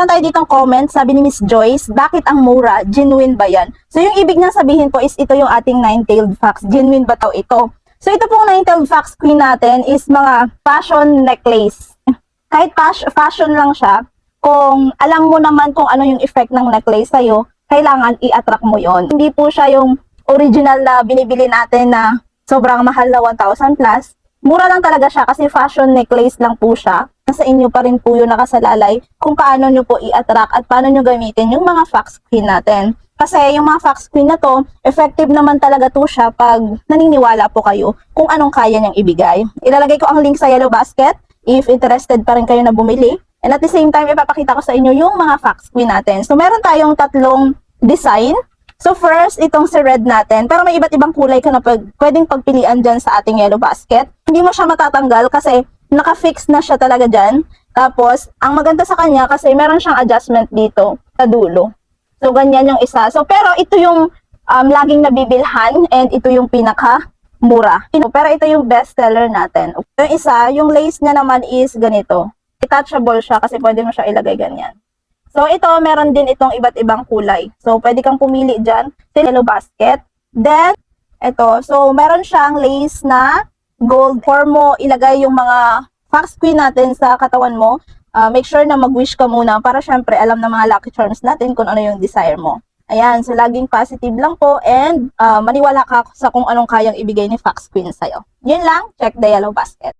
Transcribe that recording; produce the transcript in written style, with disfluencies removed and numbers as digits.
meron tayo ditong comment, sabi ni Miss Joyce, bakit ang mura? Genuine ba yan? So yung ibig niyang sabihin po is ito yung ating nine-tailed fox. Genuine ba to ito? So ito pong nine-tailed fox queen natin is mga fashion necklace. Kahit fashion lang siya, kung alam mo naman kung ano yung effect ng necklace sa'yo, kailangan i-attract mo yon. Hindi po siya yung original na binibili natin na sobrang mahal na 1,000 plus. Mura lang talaga siya kasi fashion necklace lang po siya. Nasa inyo pa rin po yung nakasalalay kung paano nyo po i-attract at paano nyo gamitin yung mga fox queen natin. Kasi yung mga fox queen na to, effective naman talaga to siya pag naniniwala po kayo kung anong kaya niyang ibigay. Ilalagay ko ang link sa yellow basket if interested pa rin kayo na bumili. And at the same time, ipapakita ko sa inyo yung mga fox queen natin. So meron tayong tatlong design. So first, itong si red natin. Pero may iba't ibang kulay ka na pwedeng pagpilian dyan sa ating yellow basket. Hindi mo siya matatanggal kasi naka-fix na siya talaga dyan. Tapos, ang maganda sa kanya kasi meron siyang adjustment dito sa dulo. So ganyan yung isa. So pero ito yung laging nabibilhan and ito yung pinaka-mura. Pero ito yung best seller natin. Yung isa, yung lace niya naman is ganito. Detachable siya kasi pwede mo siya ilagay ganyan. So, ito, meron din itong iba't ibang kulay. So, pwede kang pumili dyan sa yellow basket. Then, ito. So, meron siyang lace na gold. For mo ilagay yung mga fox queen natin sa katawan mo, make sure na mag-wish ka muna para syempre alam ng mga lucky charms natin kung ano yung desire mo. Ayan. So, laging positive lang po and maniwala ka sa kung anong kayang ibigay ni fox queen sa'yo. Yun lang. Check the yellow basket.